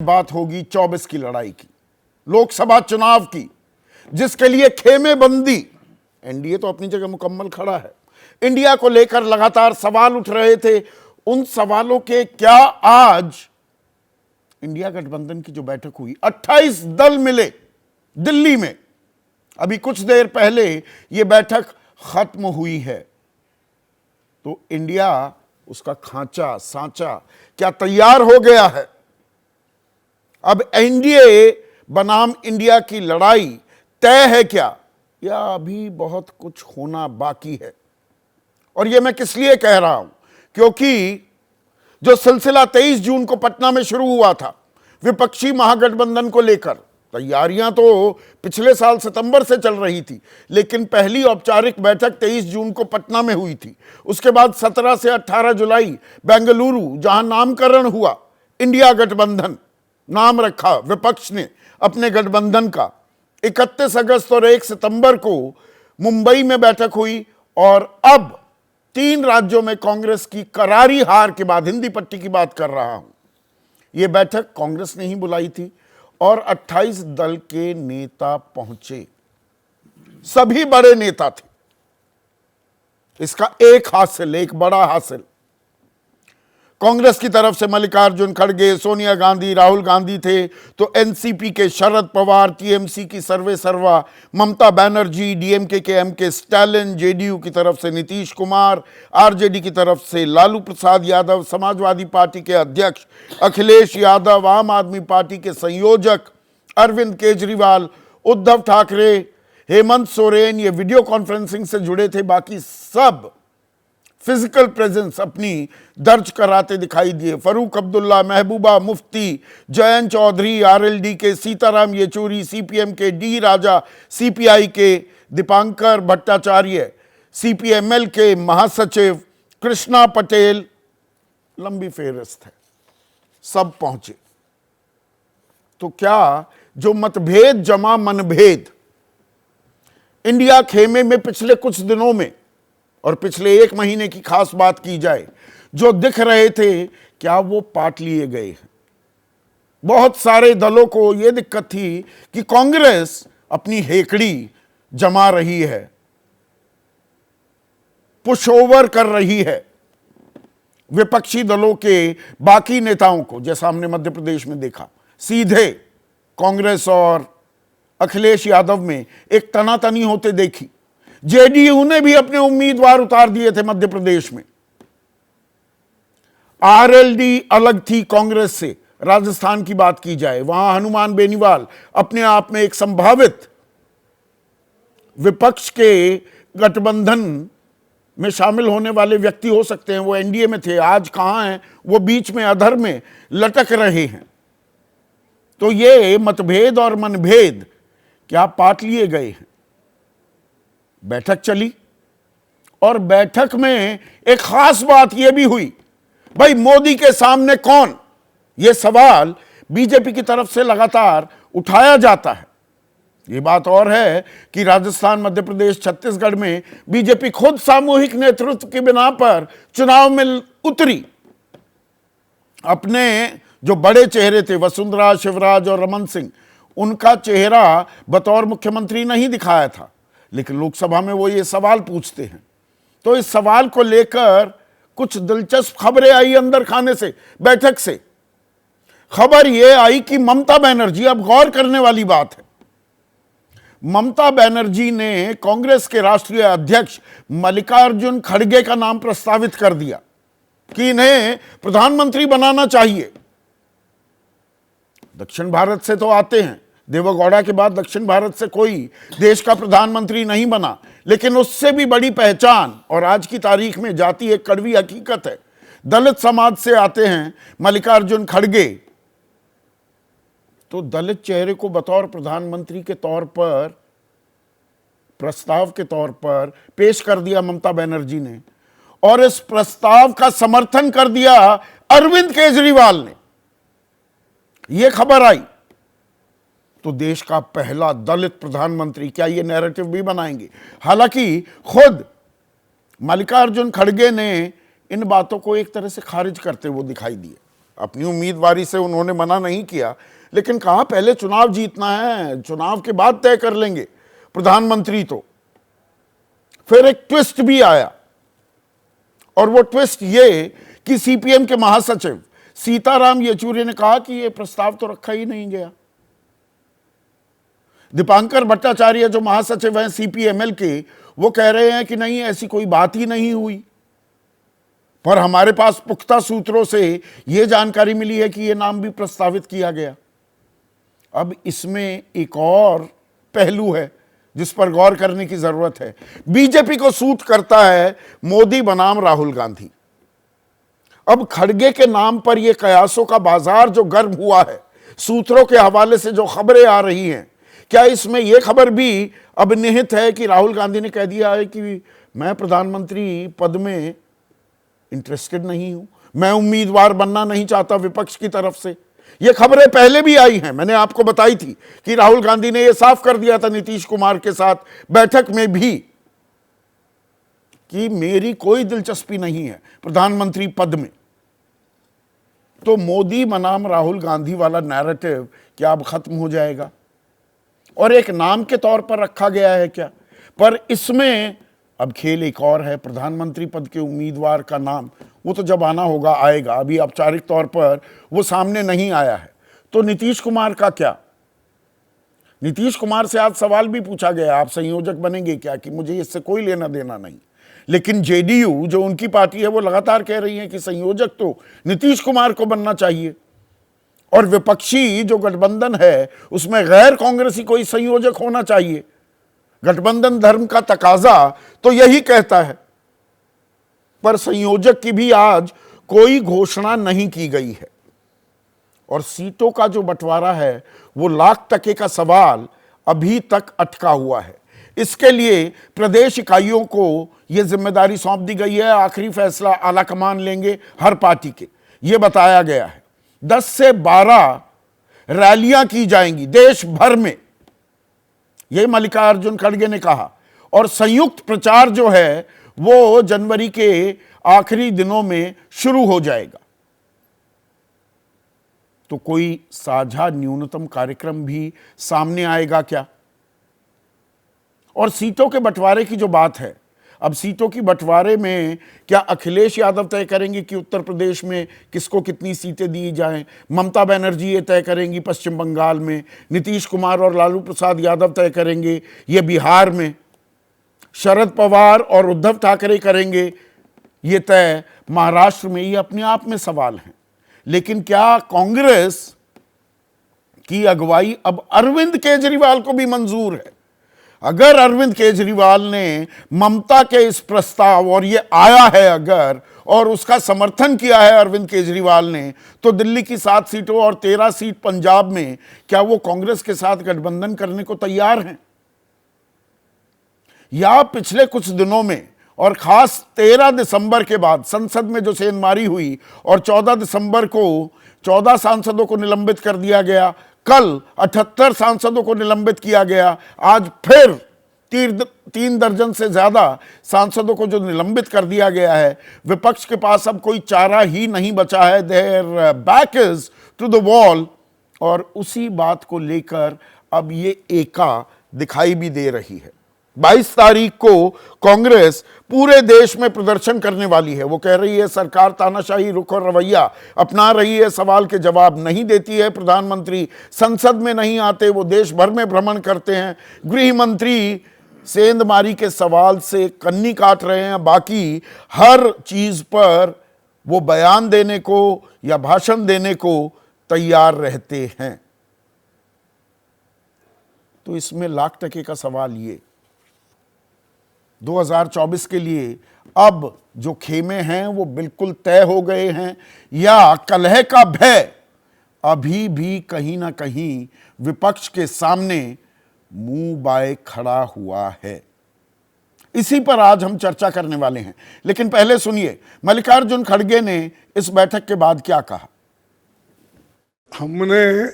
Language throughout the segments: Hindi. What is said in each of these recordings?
बात होगी 24 की लड़ाई की, लोकसभा चुनाव की, जिसके लिए खेमे बंदी। एनडीए तो अपनी जगह मुकम्मल खड़ा है। इंडिया को लेकर लगातार सवाल उठ रहे थे। उन सवालों के क्या आज इंडिया गठबंधन की जो बैठक हुई, 28 दल मिले दिल्ली में, अभी कुछ देर पहले यह बैठक खत्म हुई है। तो इंडिया, उसका खांचा सांचा क्या तैयार हो गया है? अब एनडीए बनाम इंडिया की लड़ाई तय है क्या, या अभी बहुत कुछ होना बाकी है? और यह मैं किस लिए कह रहा हूं, क्योंकि जो सिलसिला 23 जून को पटना में शुरू हुआ था विपक्षी महागठबंधन को लेकर, तैयारियां तो पिछले साल सितंबर से चल रही थी, लेकिन पहली औपचारिक बैठक 23 जून को पटना में हुई थी। उसके बाद 17 से 18 जुलाई बेंगलुरु, जहां नामकरण हुआ, इंडिया गठबंधन नाम रखा विपक्ष ने अपने गठबंधन का। 31 अगस्त और 1 सितंबर को मुंबई में बैठक हुई, और अब 3 राज्यों में कांग्रेस की करारी हार के बाद, हिंदी पट्टी की बात कर रहा हूं, यह बैठक कांग्रेस ने ही बुलाई थी और 28 दल के नेता पहुंचे, सभी बड़े नेता थे। इसका एक हासिल, एक बड़ा हासिल, कांग्रेस की तरफ से मल्लिकार्जुन खड़गे, सोनिया गांधी, राहुल गांधी थे, तो एनसीपी के शरद पवार, टीएमसी की सर्वे सर्वा ममता बनर्जी, डीएमके के एमके स्टालिन, जेडीयू की तरफ से नीतीश कुमार, आरजेडी की तरफ से लालू प्रसाद यादव, समाजवादी पार्टी के अध्यक्ष अखिलेश यादव, आम आदमी पार्टी के संयोजक अरविंद केजरीवाल, उद्धव ठाकरे, हेमंत सोरेन, ये वीडियो कॉन्फ्रेंसिंग से जुड़े थे। बाकी सब फिजिकल प्रेजेंस अपनी दर्ज कराते दिखाई दिए। फरूक अब्दुल्ला, महबूबा मुफ्ती, जयंत चौधरी, आरएलडी के सीताराम येचूरी, सीपीएम के डी राजा, सीपीआई के दीपांकर भट्टाचार्य, सीपीएमएल के महासचिव कृष्णा पटेल, लंबी फेहरिस्त है, सब पहुंचे। तो क्या जो मतभेद जमा मनभेद इंडिया खेमे में पिछले कुछ दिनों में और पिछले 1 महीने की खास बात की जाए, जो दिख रहे थे, क्या वो पाट लिए गए हैं? बहुत सारे दलों को यह दिक्कत थी कि कांग्रेस अपनी हेकड़ी जमा रही है, पुश ओवर कर रही है विपक्षी दलों के बाकी नेताओं को, जैसा हमने मध्य प्रदेश में देखा। सीधे कांग्रेस और अखिलेश यादव में एक तनातनी होते देखी। जेडीयू ने भी अपने उम्मीदवार उतार दिए थे मध्य प्रदेश में। आरएलडी अलग थी कांग्रेस से। राजस्थान की बात की जाए, वहां हनुमान बेनीवाल अपने आप में एक संभावित विपक्ष के गठबंधन में शामिल होने वाले व्यक्ति हो सकते हैं। वो एनडीए में थे, आज कहां हैं? वो बीच में अधर में लटक रहे हैं। तो ये मतभेद और मनभेद क्या पाट लिए गए हैं? बैठक चली, और बैठक में एक खास बात यह भी हुई, भाई मोदी के सामने कौन? यह सवाल बीजेपी की तरफ से लगातार उठाया जाता है। यह बात और है कि राजस्थान, मध्य प्रदेश, छत्तीसगढ़ में बीजेपी खुद सामूहिक नेतृत्व के बिना पर चुनाव में उतरी। अपने जो बड़े चेहरे थे, वसुंधरा, शिवराज और रमन सिंह, उनका चेहरा बतौर मुख्यमंत्री नहीं दिखाया था, लेकिन लोकसभा में वो ये सवाल पूछते हैं। तो इस सवाल को लेकर कुछ दिलचस्प खबरें आई अंदर खाने से, बैठक से। खबर यह आई कि ममता बनर्जी, अब गौर करने वाली बात है, ममता बनर्जी ने कांग्रेस के राष्ट्रीय अध्यक्ष मल्लिकार्जुन खड़गे का नाम प्रस्तावित कर दिया कि इन्हें प्रधानमंत्री बनाना चाहिए। दक्षिण भारत से तो आते हैं, देवेगौड़ा के बाद दक्षिण भारत से कोई देश का प्रधानमंत्री नहीं बना, लेकिन उससे भी बड़ी पहचान, और आज की तारीख में जाति एक कड़वी हकीकत है, दलित समाज से आते हैं मल्लिकार्जुन खड़गे। तो दलित चेहरे को बतौर प्रधानमंत्री के तौर पर, प्रस्ताव के तौर पर पेश कर दिया ममता बनर्जी ने, और इस प्रस्ताव का समर्थन कर दिया अरविंद केजरीवाल ने। यह खबर आई तो देश का पहला दलित प्रधानमंत्री, क्या ये नैरेटिव भी बनाएंगे? हालांकि खुद मल्लिकार्जुन खड़गे ने इन बातों को एक तरह से खारिज करते हुए दिखाई दिए। अपनी उम्मीदवारी से उन्होंने मना नहीं किया, लेकिन कहा पहले चुनाव जीतना है, चुनाव के बाद तय कर लेंगे प्रधानमंत्री। तो फिर एक ट्विस्ट भी आया, और वो ट्विस्ट ये कि सीपीएम के महासचिव सीताराम येचुरी ने कहा कि ये प्रस्ताव तो रखा ही नहीं गया। दीपांकर भट्टाचार्य जो महासचिव हैं सीपीएमएल के, वो कह रहे हैं कि नहीं, ऐसी कोई बात ही नहीं हुई। पर हमारे पास पुख्ता सूत्रों से यह जानकारी मिली है कि यह नाम भी प्रस्तावित किया गया। अब इसमें एक और पहलू है जिस पर गौर करने की जरूरत है। बीजेपी को सूट करता है मोदी बनाम राहुल गांधी। अब खड़गे के नाम पर यह कयासों का बाजार जो गर्म हुआ है, सूत्रों के हवाले से जो खबरें आ रही हैं, क्या इसमें यह खबर भी अब निहित है कि राहुल गांधी ने कह दिया है कि मैं प्रधानमंत्री पद में इंटरेस्टेड नहीं हूं, मैं उम्मीदवार बनना नहीं चाहता विपक्ष की तरफ से? ये खबरें पहले भी आई हैं, मैंने आपको बताई थी कि राहुल गांधी ने यह साफ कर दिया था नीतीश कुमार के साथ बैठक में भी कि मेरी कोई दिलचस्पी नहीं है प्रधानमंत्री पद में। तो मोदी बनाम राहुल गांधी वाला नैरेटिव क्या अब खत्म हो जाएगा? और एक नाम के तौर पर रखा गया है क्या? पर इसमें अब खेल एक और है। प्रधानमंत्री पद के उम्मीदवार का नाम वो तो जब आना होगा आएगा, अभी औपचारिक तौर पर वो सामने नहीं आया है। तो नीतीश कुमार का क्या? नीतीश कुमार से आज सवाल भी पूछा गया, आप संयोजक बनेंगे क्या? कि मुझे इससे कोई लेना देना नहीं। लेकिन जेडीयू जो उनकी पार्टी है वो लगातार कह रही है कि संयोजक तो नीतीश कुमार को बनना चाहिए, और विपक्षी जो गठबंधन है उसमें गैर कांग्रेसी कोई संयोजक होना चाहिए। गठबंधन धर्म का तकाजा तो यही कहता है। पर संयोजक की भी आज कोई घोषणा नहीं की गई है, और सीटों का जो बंटवारा है वो लाख टके का सवाल अभी तक अटका हुआ है। इसके लिए प्रदेश इकाइयों को यह जिम्मेदारी सौंप दी गई है। आखिरी फैसला आलाकमान लेंगे हर पार्टी के, यह बताया गया है। 10 से 12 रैलियां की जाएंगी देश भर में, यह मल्लिकार्जुन खड़गे ने कहा, और संयुक्त प्रचार जो है वो जनवरी के आखिरी दिनों में शुरू हो जाएगा। तो कोई साझा न्यूनतम कार्यक्रम भी सामने आएगा क्या? और सीटों के बंटवारे की जो बात है, अब सीटों की बंटवारे में क्या अखिलेश यादव तय करेंगे कि उत्तर प्रदेश में किसको कितनी सीटें दी जाएं? ममता बनर्जी ये तय करेंगी पश्चिम बंगाल में, नीतीश कुमार और लालू प्रसाद यादव तय करेंगे ये बिहार में, शरद पवार और उद्धव ठाकरे करेंगे ये तय महाराष्ट्र में? ये अपने आप में सवाल है। लेकिन क्या कांग्रेस की अगुवाई अब अरविंद केजरीवाल को भी मंजूर है? अगर अरविंद केजरीवाल ने ममता के इस प्रस्ताव, और ये आया है अगर, और उसका समर्थन किया है अरविंद केजरीवाल ने, तो दिल्ली की 7 सीटों और 13 सीट पंजाब में क्या वो कांग्रेस के साथ गठबंधन करने को तैयार हैं? या पिछले कुछ दिनों में, और खास 13 दिसंबर के बाद संसद में जो सेंधमारी हुई और 14 दिसंबर को 14 सांसदों को निलंबित कर दिया गया, कल 78 सांसदों को निलंबित किया गया, आज फिर 3 दर्जन से ज्यादा सांसदों को जो निलंबित कर दिया गया है, विपक्ष के पास अब कोई चारा ही नहीं बचा है। Their back is to the wall, और उसी बात को लेकर अब ये एका दिखाई भी दे रही है। 22 तारीख को कांग्रेस पूरे देश में प्रदर्शन करने वाली है। वो कह रही है सरकार तानाशाही रुख और रवैया अपना रही है, सवाल के जवाब नहीं देती है, प्रधानमंत्री संसद में नहीं आते, वो देश भर में भ्रमण करते हैं, गृह मंत्री सेंधमारी के सवाल से कन्नी काट रहे हैं, बाकी हर चीज पर वो बयान देने को या भाषण देने को तैयार रहते हैं। तो इसमें लाख टके का सवाल ये 2024 के लिए अब जो खेमे हैं वो बिल्कुल तय हो गए हैं, या कलह का भय अभी भी कहीं ना कहीं विपक्ष के सामने मुंह बाए खड़ा हुआ है? इसी पर आज हम चर्चा करने वाले हैं। लेकिन पहले सुनिए मल्लिकार्जुन खड़गे ने इस बैठक के बाद क्या कहा। हमने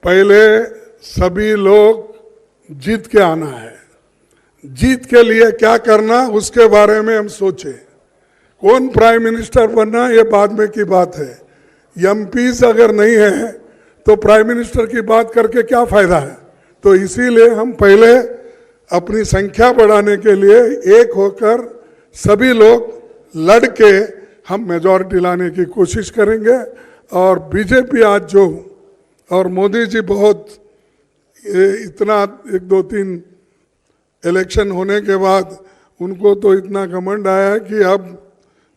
पहले सभी लोग जीत के आना है, जीत के लिए क्या करना उसके बारे में हम सोचे। कौन प्राइम मिनिस्टर बनना ये बाद में की बात है। एमपीज अगर नहीं है तो प्राइम मिनिस्टर की बात करके क्या फायदा है। तो इसीलिए हम पहले अपनी संख्या बढ़ाने के लिए एक होकर सभी लोग लड़के हम मेजॉरिटी लाने की कोशिश करेंगे। और बीजेपी आज जो और मोदी जी बहुत इतना 1-2-3 इलेक्शन होने के बाद उनको तो इतना घमंड आया कि अब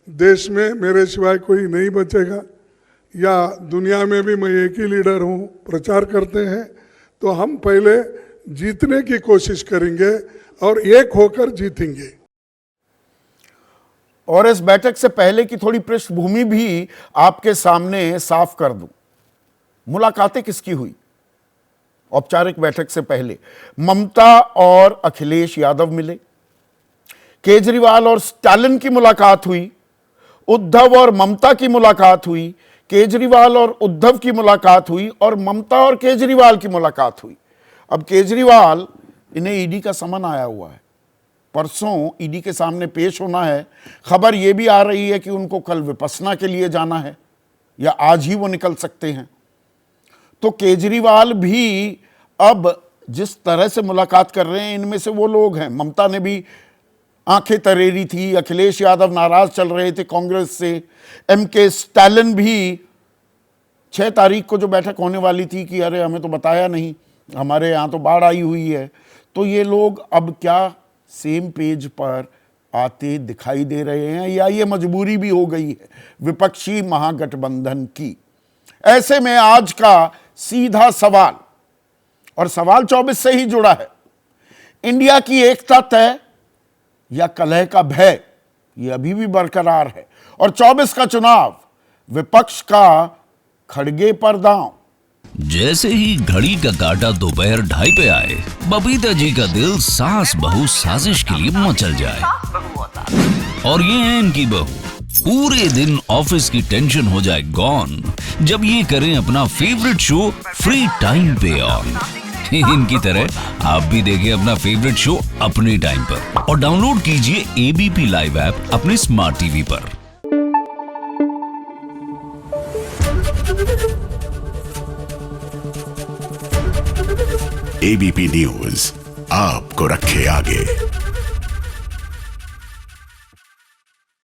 देश में मेरे सिवाय कोई नहीं बचेगा, या दुनिया में भी मैं एक ही लीडर हूँ प्रचार करते हैं। तो हम पहले जीतने की कोशिश करेंगे और एक होकर जीतेंगे। और इस बैठक से पहले की थोड़ी पृष्ठभूमि भी आपके सामने साफ कर दूं। मुलाकातें किसकी हुई? औपचारिक बैठक से पहले ममता और अखिलेश यादव मिले, केजरीवाल और स्टालिन की मुलाकात हुई, उद्धव और ममता की मुलाकात हुई, केजरीवाल और उद्धव की मुलाकात हुई, और ममता और केजरीवाल की मुलाकात हुई। अब केजरीवाल, इन्हें ईडी का समन आया हुआ है, परसों ईडी के सामने पेश होना है। खबर यह भी आ रही है कि उनको कल विपस्सना के लिए जाना है या आज ही वो निकल सकते हैं। तो केजरीवाल भी अब जिस तरह से मुलाकात कर रहे हैं, इनमें से वो लोग हैं। ममता ने भी आंखें तरेरी थी, अखिलेश यादव नाराज चल रहे थे कांग्रेस से, एमके स्टालिन भी 6 तारीख को जो बैठक होने वाली थी कि अरे हमें तो बताया नहीं, हमारे यहाँ तो बाढ़ आई हुई है। तो ये लोग अब क्या सेम पेज पर आते दिखाई दे रहे हैं, या ये मजबूरी भी हो गई है विपक्षी महागठबंधन की? ऐसे में आज का सीधा सवाल, और सवाल 24 से ही जुड़ा है, इंडिया की एकता तय या कलह का भय, यह अभी भी बरकरार है। और 24 का चुनाव विपक्ष का खड़गे पर दांव। जैसे ही घड़ी का काटा दोपहर 2:30 पे आए, बबीता जी का दिल सास बहू साजिश के लिए मचल जाए। और ये है इनकी बहू, पूरे दिन ऑफिस की टेंशन हो जाए गॉन जब ये करें अपना फेवरेट शो फ्री टाइम पे ऑन। इनकी तरह आप भी देखें अपना फेवरेट शो अपने टाइम पर और डाउनलोड कीजिए एबीपी लाइव ऐप अपने स्मार्ट टीवी पर। एबीपी न्यूज आपको रखे आगे।